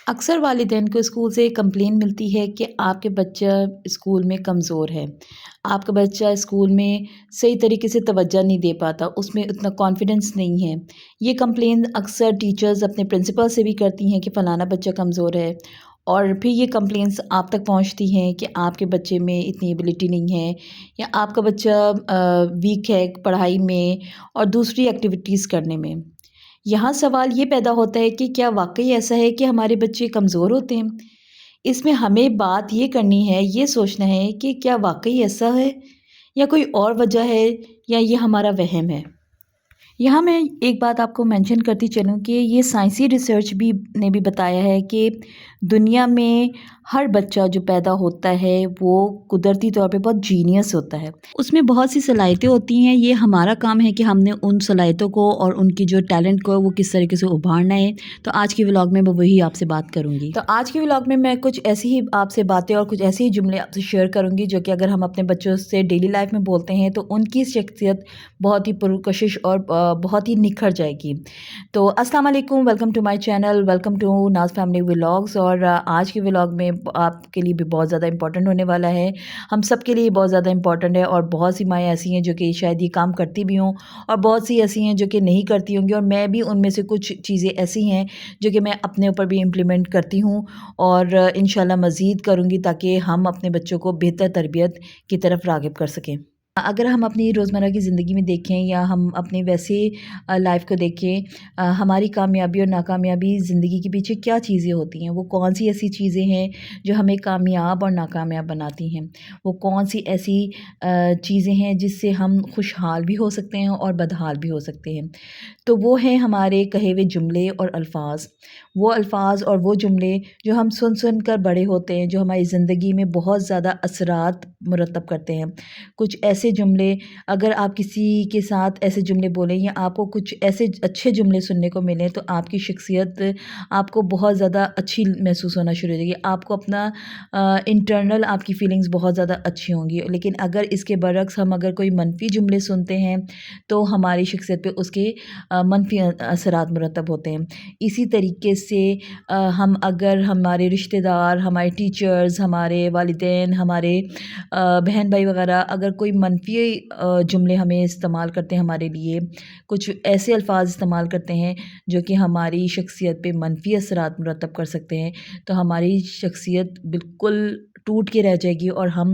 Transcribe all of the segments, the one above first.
اکثر والدین کو اسکول سے کمپلین ملتی ہے کہ آپ کے بچہ اسکول میں کمزور ہے، آپ کا بچہ اسکول میں صحیح طریقے سے توجہ نہیں دے پاتا، اس میں اتنا کانفیڈنس نہیں ہے۔ یہ کمپلین اکثر ٹیچرز اپنے پرنسپل سے بھی کرتی ہیں کہ فلانا بچہ کمزور ہے، اور پھر یہ کمپلینس آپ تک پہنچتی ہیں کہ آپ کے بچے میں اتنی ایبلٹی نہیں ہے، یا آپ کا بچہ ویک ہے پڑھائی میں اور دوسری ایکٹیویٹیز کرنے میں۔ یہاں سوال یہ پیدا ہوتا ہے کہ کیا واقعی ایسا ہے کہ ہمارے بچے کمزور ہوتے ہیں؟ اس میں ہمیں بات یہ کرنی ہے، یہ سوچنا ہے کہ کیا واقعی ایسا ہے یا کوئی اور وجہ ہے، یا یہ ہمارا وہم ہے۔ یہاں میں ایک بات آپ کو مینشن کرتی چلوں کہ یہ سائنسی ریسرچ نے بھی بتایا ہے کہ دنیا میں ہر بچہ جو پیدا ہوتا ہے وہ قدرتی طور پہ بہت جینیس ہوتا ہے، اس میں بہت سی صلاحیتیں ہوتی ہیں۔ یہ ہمارا کام ہے کہ ہم نے ان صلاحیتوں کو اور ان کی جو ٹیلنٹ کو وہ کس طریقے سے ابھارنا ہے۔ تو آج کی ولاگ میں وہی آپ سے بات کروں گی۔ تو آج کی ولاگ میں کچھ ایسی ہی آپ سے باتیں اور کچھ ایسے ہی جملے آپ سے شیئر کروں گی جو کہ اگر ہم اپنے بچوں سے ڈیلی لائف میں بولتے ہیں تو ان کی شخصیت بہت ہی پرکشش اور بہت ہی نکھر جائے گی۔ تو السلام علیکم، welcome to my channel, welcome to Naz family vlogs. اور آج کی ولاگ میں آپ کے لیے بھی بہت زیادہ امپورٹنٹ ہونے والا ہے، ہم سب کے لیے بہت زیادہ امپورٹنٹ ہے، اور بہت سی مائیں ایسی ہیں جو کہ شاید یہ کام کرتی بھی ہوں اور بہت سی ایسی ہیں جو کہ نہیں کرتی ہوں گی، اور میں بھی ان میں سے کچھ چیزیں ایسی ہیں جو کہ میں اپنے اوپر بھی امپلیمنٹ کرتی ہوں اور انشاءاللہ مزید کروں گی تاکہ ہم اپنے بچوں کو بہتر تربیت کی طرف راغب کر سکیں۔ اگر ہم اپنی روزمرہ کی زندگی میں دیکھیں یا ہم اپنی ویسی لائف کو دیکھیں، ہماری کامیابی اور ناکامیابی زندگی کے پیچھے کیا چیزیں ہوتی ہیں، وہ کون سی ایسی چیزیں ہیں جو ہمیں کامیاب اور ناکامیاب بناتی ہیں، وہ کون سی ایسی چیزیں ہیں جس سے ہم خوشحال بھی ہو سکتے ہیں اور بدحال بھی ہو سکتے ہیں۔ تو وہ ہیں ہمارے کہے ہوئے جملے اور الفاظ اور وہ جملے جو ہم سن کر بڑے ہوتے ہیں، جو ہماری زندگی میں بہت زیادہ اثرات مرتب کرتے ہیں۔ کچھ ایسے جملے، اگر آپ کسی کے ساتھ ایسے جملے بولیں یا آپ کو کچھ ایسے اچھے جملے سننے کو ملیں تو آپ کی شخصیت آپ کو بہت زیادہ اچھی محسوس ہونا شروع ہو جائے گی، آپ کو اپنا انٹرنل آپ کی فیلنگز بہت زیادہ اچھی ہوں گی۔ لیکن اگر اس کے برعکس ہم اگر کوئی منفی جملے سنتے ہیں تو ہماری شخصیت پہ اس کے منفی اثرات مرتب ہوتے ہیں۔ اسی طریقے سے ہم اگر ہمارے رشتہ دار، ہمارے ٹیچرز، ہمارے والدین، ہمارے بہن بھائی وغیرہ اگر کوئی منفی جملے ہمیں استعمال کرتے ہیں، ہمارے لیے کچھ ایسے الفاظ استعمال کرتے ہیں جو کہ ہماری شخصیت پہ منفی اثرات مرتب کر سکتے ہیں، تو ہماری شخصیت بالکل ٹوٹ کے رہ جائے گی اور ہم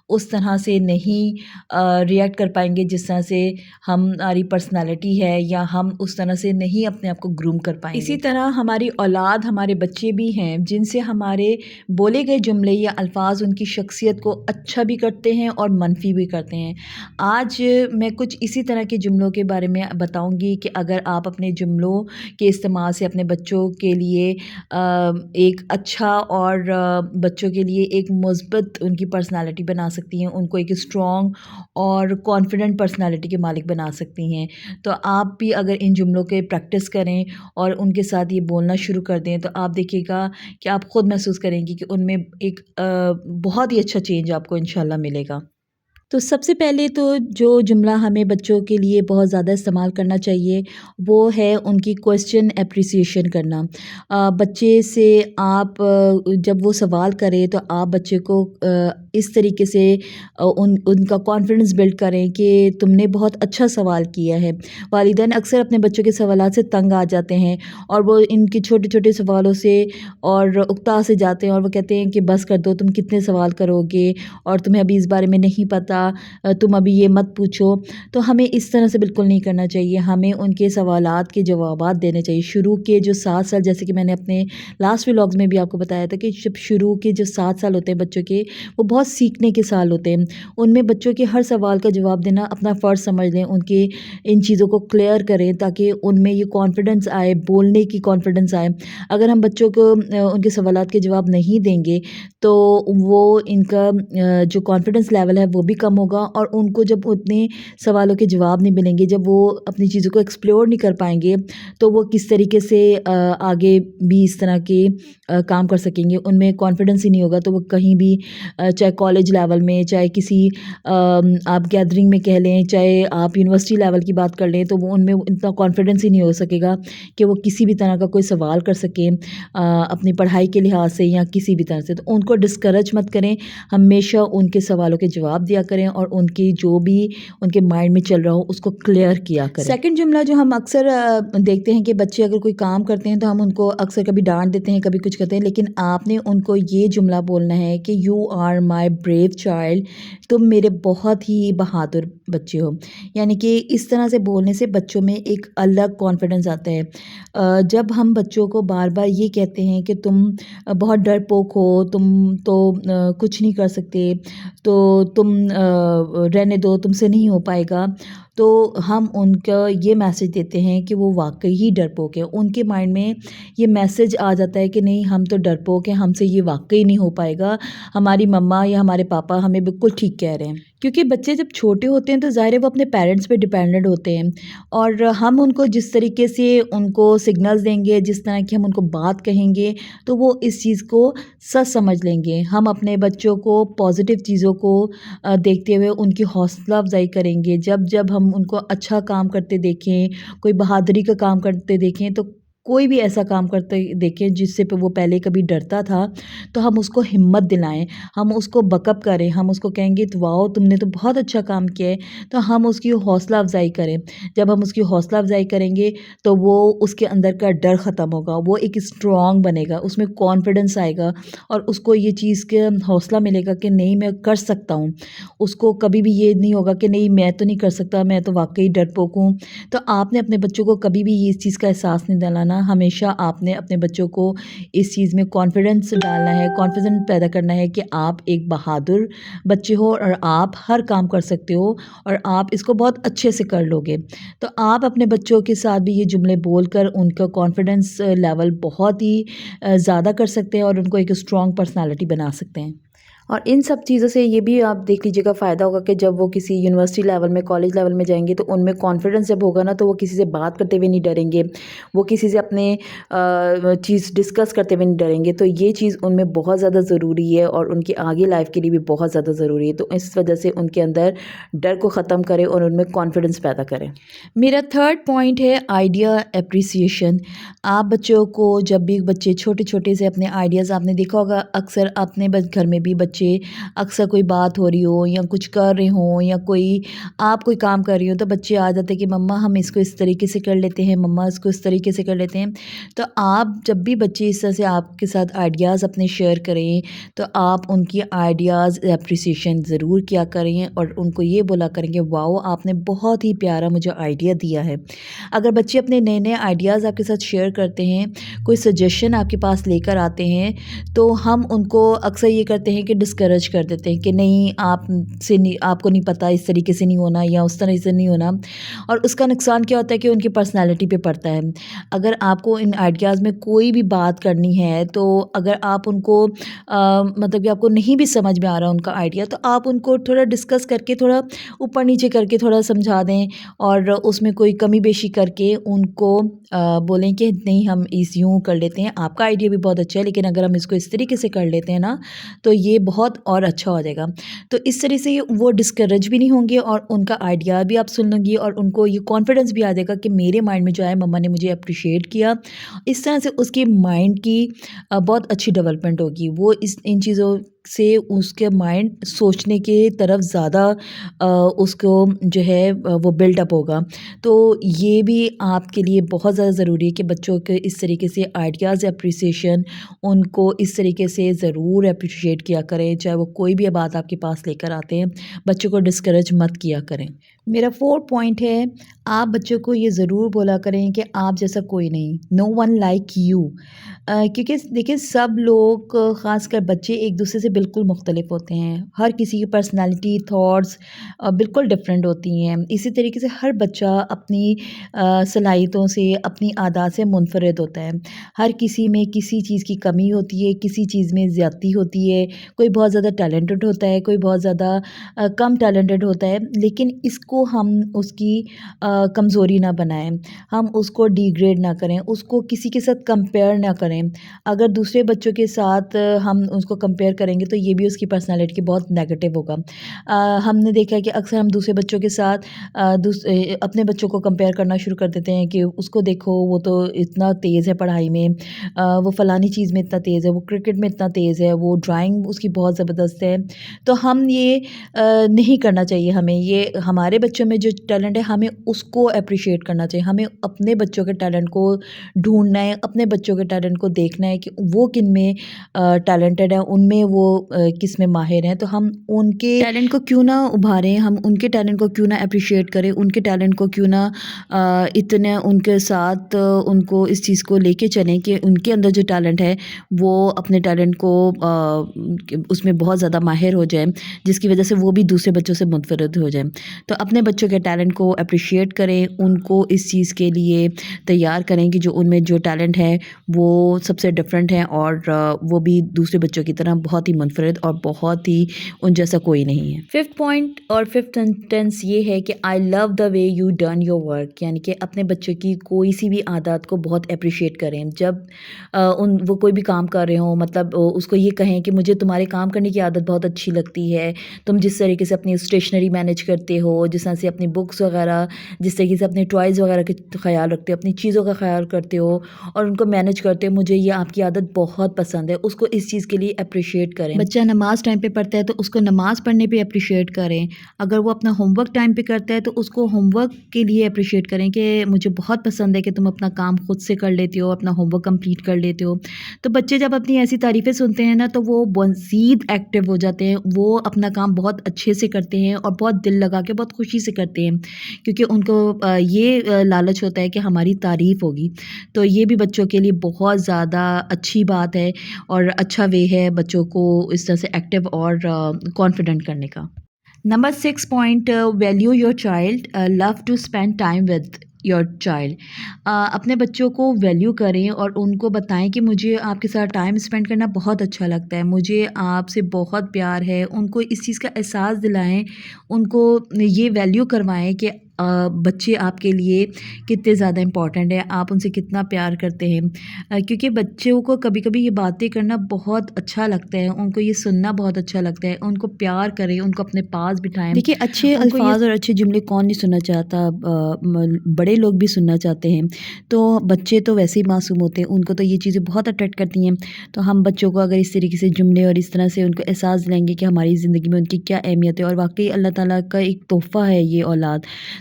اس طرح سے نہیں ریئیکٹ کر پائیں گے جس طرح سے ہماری پرسنالٹی ہے، یا ہم اس طرح سے نہیں اپنے آپ کو گروم کر پائیں گے۔ اسی طرح ہماری اولاد، ہمارے بچے بھی ہیں جن سے ہمارے بولے گئے جملے یا الفاظ ان کی شخصیت کو اچھا بھی کرتے ہیں اور منفی بھی کرتے ہیں۔ آج میں کچھ اسی طرح کے جملوں کے بارے میں بتاؤں گی کہ اگر آپ اپنے جملوں کے استعمال سے اپنے بچوں کے لیے ایک اچھا اور بچوں کے لیے ایک مثبت ان کی پرسنالٹی بنا سکتی ہیں، ان کو ایک اسٹرانگ اور کانفیڈنٹ پرسنالٹی کے مالک بنا سکتی ہیں، تو آپ بھی اگر ان جملوں کے پریکٹس کریں اور ان کے ساتھ یہ بولنا شروع کر دیں تو آپ دیکھیے گا کہ آپ خود محسوس کریں گی کہ ان میں ایک بہت ہی اچھا چینج آپ کو انشاءاللہ ملے گا۔ تو سب سے پہلے تو جو جملہ ہمیں بچوں کے لیے بہت زیادہ استعمال کرنا چاہیے وہ ہے ان کی کویسچن اپریسیشن کرنا۔ بچے سے آپ جب وہ سوال کرے تو آپ بچے کو اس طریقے سے ان کا کانفیڈنس بلڈ کریں کہ تم نے بہت اچھا سوال کیا ہے۔ والدین اکثر اپنے بچوں کے سوالات سے تنگ آ جاتے ہیں اور وہ ان کے چھوٹے چھوٹے سوالوں سے اور اکتا سے جاتے ہیں اور وہ کہتے ہیں کہ بس کر دو، تم کتنے سوال کرو گے اور تمہیں ابھی اس بارے میں نہیں پتہ، تم ابھی یہ مت پوچھو۔ تو ہمیں اس طرح سے بالکل نہیں کرنا چاہیے، ہمیں ان کے سوالات کے جوابات دینے چاہیے۔ شروع کے جو 7 سال، جیسے کہ میں نے اپنے لاسٹ ولاگز میں بھی آپ کو بتایا تھا کہ جب شروع کے جو 7 سال ہوتے ہیں بچوں کے، وہ بہت سیکھنے کے سال ہوتے ہیں، ان میں بچوں کے ہر سوال کا جواب دینا اپنا فرض سمجھ لیں، ان کے ان چیزوں کو کلیئر کریں تاکہ ان میں یہ کانفیڈنس آئے، بولنے کی کانفیڈنس آئے۔ اگر ہم بچوں کو ان کے سوالات کے جواب نہیں دیں گے تو وہ ان کا جو کانفیڈنس لیول ہے وہ بھی کم کم ہوگا، اور ان کو جب اتنے سوالوں کے جواب نہیں ملیں گے، جب وہ اپنی چیزوں کو ایکسپلور نہیں کر پائیں گے، تو وہ کس طریقے سے آگے بھی اس طرح کے کام کر سکیں گے. ان میں کانفیڈنس ہی نہیں ہوگا تو وہ کہیں بھی چاہے کالج لیول میں، چاہے کسی آپ گیدرنگ میں کہہ لیں، چاہے آپ یونیورسٹی لیول کی بات کر لیں، تو وہ ان میں اتنا کانفیڈنس ہی نہیں ہو سکے گا کہ وہ کسی بھی طرح کا کوئی سوال کر سکیں اپنی پڑھائی کے لحاظ سے یا کسی بھی طرح سے. تو ان کو ڈسکریج مت کریں، ہمیشہ ان کے سوالوں کے جواب دیا کریں اور ان کی جو بھی ان کے مائنڈ میں چل رہا ہو اس کو کلیئر کیا کریں. سیکنڈ جملہ جو ہم اکثر دیکھتے ہیں کہ بچے اگر کوئی کام کرتے ہیں تو ہم ان کو اکثر کبھی ڈانٹ دیتے ہیں، کبھی کچھ کرتے ہیں، لیکن آپ نے ان کو یہ جملہ بولنا ہے کہ you are my brave child, تم میرے بہت ہی بہادر بچے ہو. یعنی کہ اس طرح سے بولنے سے بچوں میں ایک الگ کانفیڈنس آتا ہے. جب ہم بچوں کو بار بار یہ کہتے ہیں کہ تم بہت ڈرپوک ہو، تم تو کچھ نہیں کر سکتے، تو تم رہنے دو، تم سے نہیں ہو پائے گا، تو ہم ان کا یہ میسج دیتے ہیں کہ وہ واقعی ہی ڈرپوک ہے. ان کے مائنڈ میں یہ میسج آ جاتا ہے کہ نہیں، ہم تو ڈرپوک ہیں، ہم سے یہ واقعی نہیں ہو پائے گا، ہماری مما یا ہمارے پاپا ہمیں بالکل ٹھیک کہہ رہے ہیں. کیونکہ بچے جب چھوٹے ہوتے ہیں تو ظاہر ہے وہ اپنے پیرنٹس پہ ڈیپینڈنٹ ہوتے ہیں، اور ہم ان کو جس طریقے سے ان کو سگنلز دیں گے، جس طرح کی ہم ان کو بات کہیں گے، تو وہ اس چیز کو سچ سمجھ لیں گے. ہم اپنے بچوں کو پازیٹیو چیزوں کو دیکھتے ہوئے ان کی حوصلہ افزائی کریں گے. جب جب ہم ان کو اچھا کام کرتے دیکھیں، کوئی بہادری کا کام کرتے دیکھیں، تو کوئی بھی ایسا کام کرتے دیکھیں جس سے وہ پہلے کبھی ڈرتا تھا، تو ہم اس کو ہمت دلائیں، ہم اس کو بک اپ کریں، ہم اس کو کہیں گے واؤ تم نے تو بہت اچھا کام کیا ہے. تو ہم اس کی حوصلہ افزائی کریں. جب ہم اس کی حوصلہ افزائی کریں گے تو وہ اس کے اندر کا ڈر ختم ہوگا، وہ ایک اسٹرانگ بنے گا، اس میں کانفیڈنس آئے گا، اور اس کو یہ چیز کا حوصلہ ملے گا کہ نہیں میں کر سکتا ہوں. اس کو کبھی بھی یہ نہیں ہوگا کہ نہیں میں تو نہیں کر سکتا، میں تو واقعی ڈرپوک ہوں. تو آپ نے اپنے بچوں کو کبھی بھی اس چیز کا احساس نہیں دلانا. ہمیشہ آپ نے اپنے بچوں کو اس چیز میں کانفیڈنس ڈالنا ہے، کانفیڈنس پیدا کرنا ہے کہ آپ ایک بہادر بچے ہو اور آپ ہر کام کر سکتے ہو اور آپ اس کو بہت اچھے سے کر لو گے. تو آپ اپنے بچوں کے ساتھ بھی یہ جملے بول کر ان کا کانفیڈنس لیول بہت ہی زیادہ کر سکتے ہیں اور ان کو ایک اسٹرانگ پرسنالٹی بنا سکتے ہیں. اور ان سب چیزوں سے یہ بھی آپ دیکھ لیجیے گا فائدہ ہوگا کہ جب وہ کسی یونیورسٹی لیول میں، کالج لیول میں جائیں گے تو ان میں کانفیڈنس جب ہوگا نا، تو وہ کسی سے بات کرتے ہوئے نہیں ڈریں گے، وہ کسی سے اپنے چیز ڈسکس کرتے ہوئے نہیں ڈریں گے. تو یہ چیز ان میں بہت زیادہ ضروری ہے اور ان کی آگے لائف کے لیے بھی بہت زیادہ ضروری ہے. تو اس وجہ سے ان کے اندر ڈر کو ختم کریں اور ان میں کانفیڈنس پیدا کریں. میرا تھرڈ پوائنٹ ہے آئیڈیا اپریسیشن. آپ بچوں کو جب بھی بچے چھوٹے چھوٹے سے اپنے آئیڈیاز، آپ نے دیکھا ہوگا اکثر اپنے گھر میں بھی بچے اکثر کوئی بات ہو رہی ہو یا کچھ کر رہے ہوں یا آپ کوئی کام کر رہی ہو، تو بچے آ جاتے ہیں کہ مما ہم اس کو اس طریقے سے کر لیتے ہیں، مما اس کو اس طریقے سے کر لیتے ہیں. تو آپ جب بھی بچے اس طرح سے آپ کے ساتھ آئیڈیاز اپنے شیئر کریں تو آپ ان کی آئیڈیاز اپریسیشن ضرور کیا کریں اور ان کو یہ بولا کریں کہ واؤ آپ نے بہت ہی پیارا مجھے آئیڈیا دیا ہے. اگر بچے اپنے نئے نئے آئیڈیاز آپ کے ساتھ شیئر کرتے ہیں، کوئی سجیشن آپ کے پاس لے کر آتے ہیں، تو ہم ان کو اکثر یہ کرتے ہیں کہ ڈسکریج کر دیتے ہیں کہ نہیں آپ کو نہیں پتہ، اس طریقے سے نہیں ہونا یا اس طرح سے نہیں ہونا. اور اس کا نقصان کیا ہوتا ہے کہ ان کی پرسنالٹی پہ پڑتا ہے. اگر آپ کو ان آئیڈیاز میں کوئی بھی بات کرنی ہے، تو اگر آپ ان کو مطلب کہ آپ کو نہیں بھی سمجھ میں آ رہا ان کا آئیڈیا، تو آپ ان کو تھوڑا ڈسکس کر کے، تھوڑا اوپر نیچے کر کے تھوڑا سمجھا دیں اور اس میں کوئی کمی بیشی کر کے ان کو بولیں کہ نہیں ہم یوں کر لیتے ہیں، آپ کا آئیڈیا بھی بہت اچھا ہے لیکن اگر ہم اس کو اس طریقے سے کر لیتے ہیں نا تو یہ بہت اور اچھا ہو جائے گا. تو اس طرح سے وہ ڈسکریج بھی نہیں ہوں گے اور ان کا آئیڈیا بھی آپ سن لیں گی اور ان کو یہ کانفیڈنس بھی آ جائے گا کہ میرے مائنڈ میں جو ہے مما نے مجھے اپریشیٹ کیا. اس طرح سے اس کی مائنڈ کی بہت اچھی ڈیولپمنٹ ہوگی. وہ ان چیزوں سے اس کے مائنڈ سوچنے کے طرف زیادہ اس کو جو ہے وہ بلڈ اپ ہوگا. تو یہ بھی آپ کے لیے بہت زیادہ ضروری ہے کہ بچوں کے اس طریقے سے آئیڈیاز اپریسیشن ان کو اس طریقے سے ضرور اپریشیٹ کیا کریں. چاہے وہ کوئی بھی بات آپ کے پاس لے کر آتے ہیں، بچوں کو ڈسکریج مت کیا کریں. میرا 4 پوائنٹ ہے، آپ بچوں کو یہ ضرور بولا کریں کہ آپ جیسا کوئی نہیں، نو ون لائک یو۔ کیونکہ دیکھیں سب لوگ خاص کر بچے ایک دوسرے سے بالکل مختلف ہوتے ہیں، ہر کسی کی پرسنالٹی تھاٹس بالکل ڈفرینٹ ہوتی ہیں۔ اسی طریقے سے ہر بچہ اپنی صلاحیتوں سے اپنی عادات سے منفرد ہوتا ہے، ہر کسی میں کسی چیز کی کمی ہوتی ہے، کسی چیز میں زیادتی ہوتی ہے، کوئی بہت زیادہ ٹیلنٹڈ ہوتا ہے، کوئی بہت زیادہ کم ٹیلنٹڈ ہوتا ہے، لیکن اس کو ہم اس کی کمزوری نہ بنائیں، ہم اس کو ڈیگریڈ نہ کریں، اس کو کسی کے ساتھ کمپیئر نہ کریں۔ اگر دوسرے بچوں کے ساتھ ہم اس کو کمپیئر کریں گے تو یہ بھی اس کی پرسنالٹی کی بہت نیگیٹو ہوگا۔ ہم نے دیکھا ہے کہ اکثر ہم دوسرے بچوں کے ساتھ اپنے بچوں کو کمپیئر کرنا شروع کر دیتے ہیں کہ اس کو دیکھو وہ تو اتنا تیز ہے پڑھائی میں، وہ فلانی چیز میں اتنا تیز ہے، وہ کرکٹ میں اتنا تیز ہے، وہ ڈرائنگ اس کی بہت زبردست ہے۔ تو ہم یہ نہیں کرنا چاہیے، ہمیں یہ ہمارے بچوں میں جو ٹیلنٹ ہے ہمیں اس کو اپریشیٹ کرنا چاہیے، ہمیں اپنے بچوں کے ٹیلنٹ کو ڈھونڈنا ہے، اپنے بچوں کے ٹیلنٹ کو دیکھنا ہے کہ وہ کن میں ٹیلنٹڈ ہیں، ان میں وہ کس میں ماہر ہیں، تو ہم ان کے ٹیلنٹ کو کیوں نہ ابھاریں، ہم ان کے ٹیلنٹ کو کیوں نہ اپریشیٹ کریں، ان کے ٹیلنٹ کو کیوں نہ اتنا ان کے ساتھ ان کو اس چیز کو لے کے چلیں کہ ان کے اندر جو ٹیلنٹ ہے وہ اپنے ٹیلنٹ کو اس میں بہت زیادہ ماہر ہو جائیں، جس کی وجہ سے وہ بھی دوسرے بچوں سے منفرد ہو جائیں۔ تو اپنے بچوں کے ٹیلنٹ کو اپریشیٹ کریں، ان کو اس چیز کے لیے تیار کریں کہ جو ان میں جو ٹیلنٹ ہے وہ سب سے ڈفرینٹ ہے، اور وہ بھی دوسرے بچوں کی طرح بہت ہی منفرد اور بہت ہی ان جیسا کوئی نہیں ہے۔ 5th پوائنٹ اور 5th سینٹینس یہ ہے کہ I love the way you done your work, یعنی کہ اپنے بچوں کی کوئی سی بھی عادات کو بہت اپریشیٹ کریں۔ جب وہ کوئی بھی کام کر رہے ہوں، مطلب اس کو یہ کہیں کہ مجھے تمہارے کام کرنے کی عادت بہت اچھی لگتی ہے، تم جس طریقے سے اپنی اسٹیشنری مینیج کرتے ہو، جس طرح سے اپنی بکس وغیرہ، جس طریقے سے اپنے ٹوائز وغیرہ کا خیال رکھتے ہو، اپنی چیزوں کا خیال کرتے ہو اور ان کو مینیج کرتے ہو، مجھے یہ آپ کی عادت بہت پسند ہے، اس کو اس چیز کے لیے اپریشیٹ کریں۔ بچہ نماز ٹائم پہ پڑھتا ہے تو اس کو نماز پڑھنے پہ اپریشیٹ کریں، اگر وہ اپنا ہوم ورک ٹائم پہ کرتا ہے تو اس کو ہوم ورک کے لیے اپریشیٹ کریں کہ مجھے بہت پسند ہے کہ تم اپنا کام خود سے کر لیتے ہو، اپنا ہوم ورک کمپلیٹ کر لیتے ہو۔ تو بچے جب اپنی ایسی تعریفیں سنتے ہیں نا تو وہ مزید ایکٹیو ہو جاتے ہیں، وہ اپنا کام بہت اچھے سے کرتے ہیں اور بہت دل لگا کے بہت خوشی سے کرتے ہیں، کیونکہ ان کو یہ لالچ ہوتا ہے کہ ہماری تعریف ہوگی۔ تو یہ بھی بچوں کے لیے بہت زیادہ اچھی بات ہے اور اچھا وے ہے بچوں کو اس طرح سے ایکٹیو اور کانفیڈنٹ کرنے کا۔ Number 6 point, value your child, love to spend time with your child. اپنے بچوں کو ویلیو کریں اور ان کو بتائیں کہ مجھے آپ کے ساتھ ٹائم اسپینڈ کرنا بہت اچھا لگتا ہے، مجھے آپ سے بہت پیار ہے، ان کو اس چیز کا احساس دلائیں، ان کو یہ ویلیو کروائیں کہ بچے آپ کے لیے کتنے زیادہ امپورٹنٹ ہیں، آپ ان سے کتنا پیار کرتے ہیں، کیونکہ بچوں کو کبھی کبھی یہ باتیں کرنا بہت اچھا لگتا ہے، ان کو یہ سننا بہت اچھا لگتا ہے، ان کو پیار کریں، ان کو اپنے پاس بٹھائیں۔ دیکھیے اچھے الفاظ اور اچھے جملے کون نہیں سننا چاہتا، بڑے لوگ بھی سننا چاہتے ہیں، تو بچے تو ویسے ہی معصوم ہوتے ہیں، ان کو تو یہ چیزیں بہت اٹریکٹ کرتی ہیں۔ تو ہم بچوں کو اگر اس طریقے سے جملے اور اس طرح سے ان کو احساس دلائیں گے کہ ہماری زندگی میں ان کی کیا اہمیت ہے، اور واقعی اللہ تعالیٰ کا ایک تحفہ ہے یہ اولاد،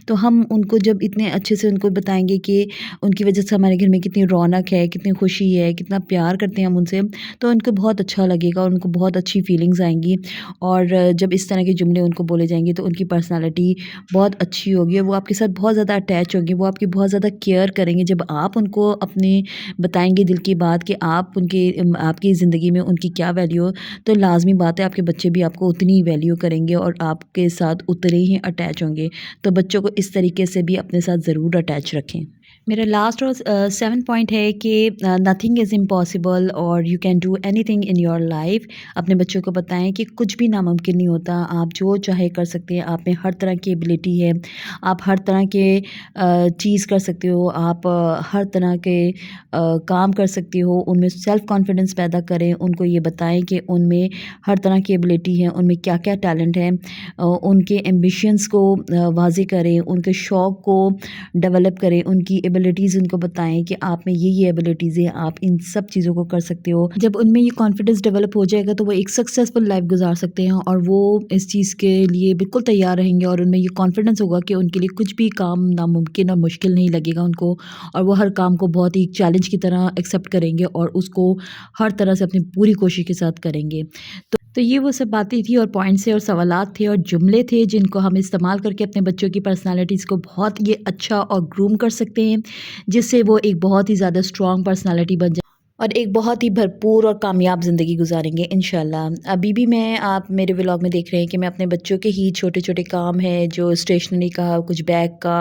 تو ہم ان کو جب اتنے اچھے سے ان کو بتائیں گے کہ ان کی وجہ سے ہمارے گھر میں کتنی رونق ہے، کتنی خوشی ہے، کتنا پیار کرتے ہیں ہم ان سے، تو ان کو بہت اچھا لگے گا اور ان کو بہت اچھی فیلنگز آئیں گی، اور جب اس طرح کے جملے ان کو بولے جائیں گے تو ان کی پرسنالٹی بہت اچھی ہوگی، وہ آپ کے ساتھ بہت زیادہ اٹیچ ہوگی، وہ آپ کی بہت زیادہ کیئر کریں گے۔ جب آپ ان کو اپنے بتائیں گے دل کی بات کہ آپ کی زندگی میں ان کی کیا ویلیو ہو، تو لازمی بات ہے آپ کے بچے بھی آپ کو اتنی ہی ویلیو کریں گے اور آپ کے ساتھ اتنے ہی اٹیچ ہوں گے۔ تو بچوں کو اس طریقے سے بھی اپنے ساتھ ضرور اٹیچ رکھیں۔ میرا لاسٹ اور 7 پوائنٹ ہے کہ نتھنگ از امپاسبل اور you can do any thing in your life. اپنے بچوں کو بتائیں کہ کچھ بھی ناممکن نہیں ہوتا، آپ جو چاہے کر سکتے ہیں، آپ میں ہر طرح کی ایبلٹی ہے، آپ ہر طرح کے چیز کر سکتے ہو، آپ ہر طرح کے کام کر سکتے ہو، ان میں سیلف کانفیڈنس پیدا کریں، ان کو یہ بتائیں کہ ان میں ہر طرح کی ایبلٹی ہے، ان میں کیا کیا ٹیلنٹ ہے، ان کے ایمبیشنس کو واضح کریں، ان کے شوق کو ڈیولپ کریں، ان کی ایبلٹیز ان کو بتائیں کہ آپ میں یہ ایبلٹیز ہیں، آپ ان سب چیزوں کو کر سکتے ہو۔ جب ان میں یہ کانفیڈنس ڈیولپ ہو جائے گا تو وہ ایک سکسیزفل لائف گزار سکتے ہیں، اور وہ اس چیز کے لیے بالکل تیار رہیں گے، اور ان میں یہ کانفیڈنس ہوگا کہ ان کے لیے کچھ بھی کام ناممکن اور مشکل نہیں لگے گا ان کو، اور وہ ہر کام کو بہت ہی چیلنج کی طرح ایکسیپٹ کریں گے اور اس کو ہر طرح سے اپنی پوری کوشش کے ساتھ کریں گے۔ تو یہ وہ سب باتیں تھیں اور پوائنٹس تھے اور سوالات تھے اور جملے تھے جن کو ہم استعمال کر کے اپنے بچوں کی پرسنالٹیز کو بہت یہ اچھا اور گروم کر سکتے ہیں، جس سے وہ ایک بہت ہی زیادہ اسٹرانگ پرسنالٹی بن جائے اور ایک بہت ہی بھرپور اور کامیاب زندگی گزاریں گے انشاءاللہ۔ ابھی بھی میں آپ میرے ولاگ میں دیکھ رہے ہیں کہ میں اپنے بچوں کے ہی چھوٹے چھوٹے کام ہیں جو اسٹیشنری کا، کچھ بیگ کا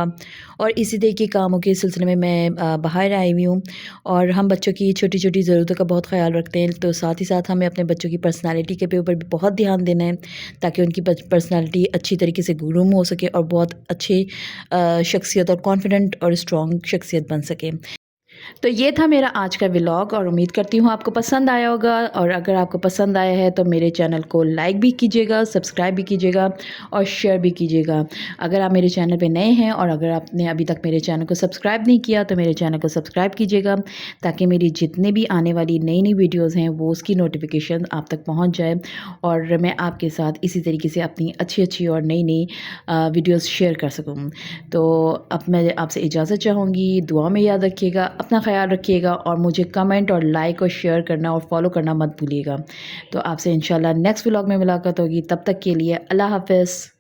اور اسی طرح کے کاموں کے سلسلے میں باہر آئی ہوئی ہوں، اور ہم بچوں کی چھوٹی چھوٹی ضرورتوں کا بہت خیال رکھتے ہیں، تو ساتھ ہی ساتھ ہمیں اپنے بچوں کی پرسنالٹی کے اوپر بھی بہت دھیان دینا ہے تاکہ ان کی پرسنالٹی اچھی طریقے سے گروم ہو سکے اور بہت اچھی شخصیت اور کانفیڈنٹ اور اسٹرانگ شخصیت بن سکے۔ تو یہ تھا میرا آج کا ولاگ اور امید کرتی ہوں آپ کو پسند آیا ہوگا، اور اگر آپ کو پسند آیا ہے تو میرے چینل کو لائک بھی کیجیے گا، سبسکرائب بھی کیجیے گا اور شیئر بھی کیجیے گا۔ اگر آپ میرے چینل پہ نئے ہیں اور اگر آپ نے ابھی تک میرے چینل کو سبسکرائب نہیں کیا تو میرے چینل کو سبسکرائب کیجیے گا تاکہ میری جتنے بھی آنے والی نئی نئی ویڈیوز ہیں وہ اس کی نوٹیفیکیشن آپ تک پہنچ جائے اور میں آپ کے ساتھ اسی طریقے سے اپنی اچھی اچھی اور نئی نئی ویڈیوز شیئر کر سکوں۔ تو اب میں آپ سے اجازت چاہوں گی، دعا میں یاد رکھیے گا، اپنا خیال رکھیے گا اور مجھے کمنٹ اور لائک اور شیئر کرنا اور فالو کرنا مت بھولیے گا۔ تو آپ سے انشاءاللہ نیکسٹ ولاگ میں ملاقات ہوگی، تب تک کے لیے اللہ حافظ۔